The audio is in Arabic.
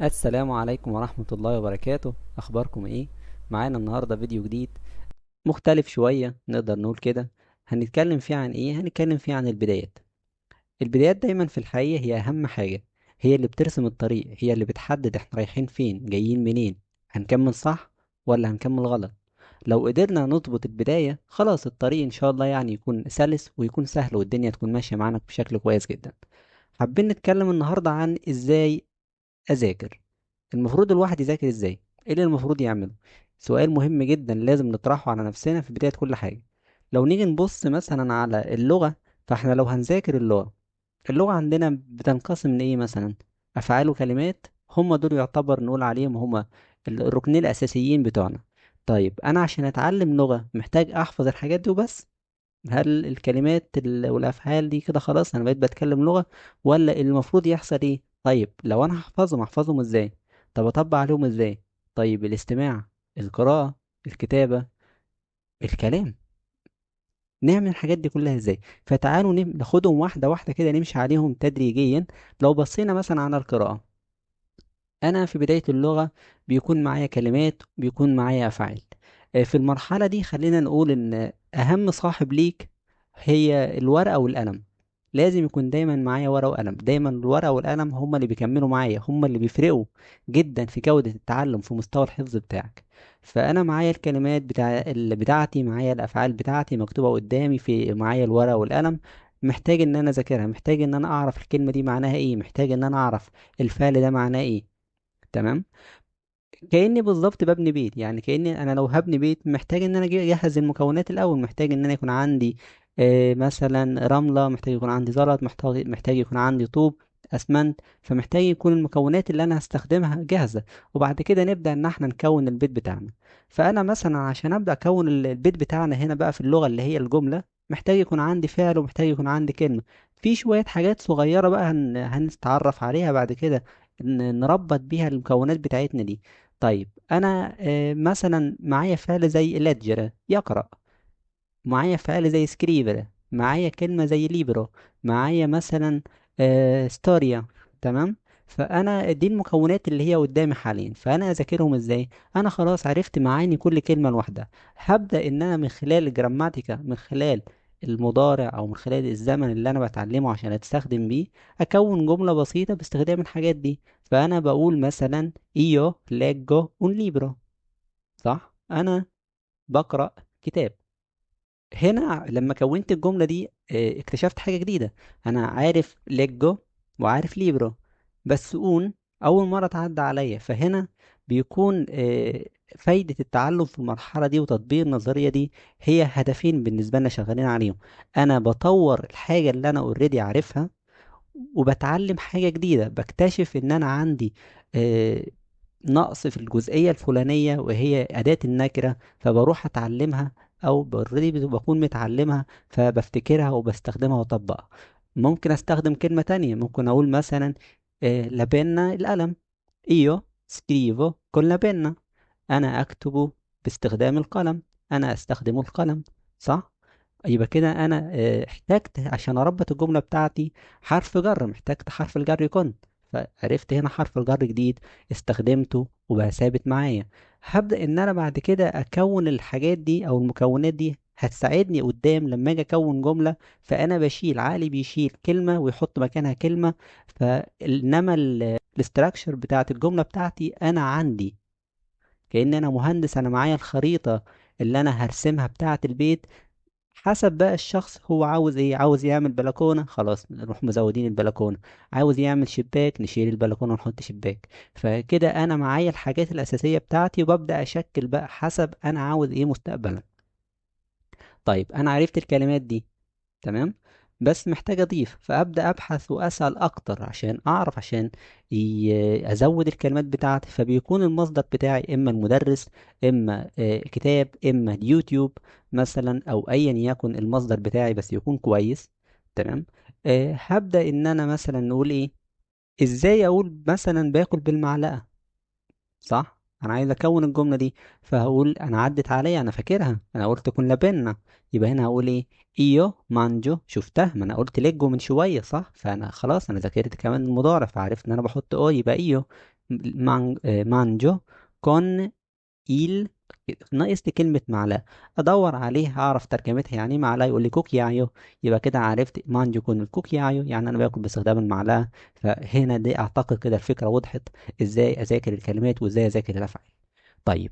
السلام عليكم ورحمة الله وبركاته. أخباركم إيه؟ معانا النهاردة فيديو جديد مختلف شوية، نقدر نقول كده. هنتكلم فيه عن إيه؟ هنتكلم فيه عن البدايات. البدايات دايما في الحقيقة هي أهم حاجة، هي اللي بترسم الطريق، هي اللي بتحدد إحنا رايحين فين جايين منين، هنكمل صح ولا هنكمل غلط. لو قدرنا نضبط البداية خلاص الطريق إن شاء الله يكون سلس ويكون سهل والدنيا تكون ماشية معانا بشكل كويس جدا. حابين نتكلم النهاردة عن إزاي أذاكر. المفروض الواحد يذاكر ازاي؟ ايه اللي المفروض يعمله؟ سؤال مهم جدا لازم نطرحه على نفسنا في بداية كل حاجة. لو نيجي نبص مثلا على اللغة، فاحنا لو هنذاكر اللغة عندنا بتنقسم لإيه مثلا؟ أفعال وكلمات، هم دول يعتبر نقول عليهم هم الركنين الأساسيين بتوعنا. طيب أنا عشان أتعلم لغة محتاج أحفظ الحاجات دي وبس؟ هل الكلمات والافعال دي كده خلاص انا بقيت بتكلم لغة؟ ولا المفروض يحصل ايه؟ طيب لو انا احفظهم ازاي؟ طب اطبق عليهم ازاي؟ طيب الاستماع، القراءة، الكتابة، الكلام، نعمل الحاجات دي كلها ازاي؟ فتعالوا ناخدهم واحدة واحدة كده، نمشي عليهم تدريجيا. لو بصينا مثلا على القراءة، انا في بداية اللغة بيكون معايا كلمات، بيكون معايا افعال. في المرحلة دي خلينا نقول ان اهم صاحب ليك هي الورقة والقلم. لازم يكون دايما معايا ورقة وقلم، دايما الورقة والقلم هما اللي بيكملوا معايا، هما اللي بيفرقوا جدا في جودة التعلم في مستوى الحفظ بتاعك. فأنا معايا الكلمات بتاعتي، معايا الأفعال بتاعتي مكتوبة قدامي، في معايا الورقة والقلم. محتاج إن أنا أذاكرها، محتاج إن أنا أعرف الكلمة دي معناها إيه، محتاج إن أنا أعرف الفعل ده معناه إيه. تمام. كأني بالظبط ببني بيت، يعني كأني انا لو هبني بيت محتاج ان انا اجهز المكونات الاول. محتاج ان انا يكون عندي مثلا رملة، محتاج يكون عندي زلط، محتاج يكون عندي طوب، اسمنت. فمحتاج يكون المكونات اللي انا هستخدمها جاهزة، وبعد كده نبدأ ان احنا نكون البيت بتاعنا. فانا مثلا عشان ابدأ اكون البيت بتاعنا هنا بقى في اللغة اللي هي الجملة، محتاج يكون عندي فعل ومحتاج يكون عندي كلمة. في شوية حاجات صغيرة بقى هنتعرف عليها بعد كده، نربط بيها المكونات بتاعتنا دي. طيب انا مثلا معايا فعل زي ليجر يقرأ، معايا فعل زي سكريبر، معايا كلمة زي ليبرو، معايا مثلا ستوريا. تمام. فانا دي المكونات اللي هي قدامي حاليا، فانا اذاكرهم ازاي؟ انا خلاص عرفت معاني كل كلمة لوحدها. هبدأ ان انا من خلال الجراماتيكا، من خلال المضارع او من خلال الزمن اللي انا بتعلمه عشان استخدم بيه، اكون جملة بسيطة باستخدام الحاجات دي. فانا بقول مثلا ايو ليجو un libro، صح؟ انا بقرأ كتاب. هنا لما كونت الجملة دي اكتشفت حاجة جديدة. أنا عارف ليجو وعارف ليبرو، بس أون أول مرة تعدى عليا. فهنا بيكون فايدة التعلم في المرحلة دي وتطبيق النظرية دي هي هدفين بالنسبة لنا شغالين عليهم. أنا بطور الحاجة اللي أنا اوريدي عارفها، وبتعلم حاجة جديدة، بكتشف إن أنا عندي آه، نقص في الجزئية الفلانية وهي أداة النكرة، فبروح أتعلمها، أو اوريدي بكون متعلمها فبفتكرها وبستخدمها وأطبقها. ممكن أستخدم كلمة تانية، ممكن أقول مثلا لابينا القلم، إيو سكريفو كون لابينا، أنا أكتب باستخدام القلم، أنا أستخدم القلم. صح؟ يبقى كده انا احتجت عشان اربط الجمله بتاعتي حرف جر، محتاجت حرف الجر يكون. فعرفت هنا حرف الجر جديد، استخدمته وبقى ثابت معايا. هبدأ ان انا بعد كده اكون الحاجات دي او المكونات دي هتساعدني قدام لما اجي اكون جمله. فانا بشيل، عقلي بيشيل كلمه ويحط مكانها كلمه. فانما الاستراكشر بتاعت الجمله بتاعتي انا عندي، كأن انا مهندس، انا معايا الخريطه اللي انا هرسمها بتاعت البيت. حسب بقى الشخص هو عاوز ايه، عاوز يعمل بلكونة خلاص نروح مزودين البلكونة، عاوز يعمل شباك نشيل البلكونة ونحط شباك. فكده انا معايا الحاجات الاساسية بتاعتي وببدأ اشكل بقى حسب انا عاوز ايه مستقبلا. طيب انا عرفت الكلمات دي، تمام، بس محتاج اضيف، فابدا ابحث واسال اكتر عشان اعرف، عشان ازود الكلمات بتاعتي. فبيكون المصدر بتاعي اما المدرس، اما كتاب، اما اليوتيوب مثلا، او ايا يكن المصدر بتاعي بس يكون كويس. تمام. هبدا ان انا مثلا نقول ايه، ازاي اقول مثلا باكل بالمعلقه؟ صح، انا عايز اكون الجمله دي. فهقول انا عدت عليا، انا فاكرها، انا قلت كنا بينا. يبقى هنا هقول ايه؟ ايو مانجو، شفتها، ما انا قلت ليجو من شويه، صح؟ فانا خلاص انا ذاكرت كمان المضارع، فعرفت ان انا بحط او يبقى ايو. مانجو كون إيل. ناقص لي كلمة معلقة، أدور عليها أعرف ترجمتها يعني إيه معلقة. يقول لي كوكيايو، يبقى كده عرفت مانجو كون الكوكيايو يعني أنا باكل باستخدام المعلقة. فهنا دي أعتقد كده الفكرة وضحت، إزاي أذاكر الكلمات وإزاي أذاكر الأفعال. طيب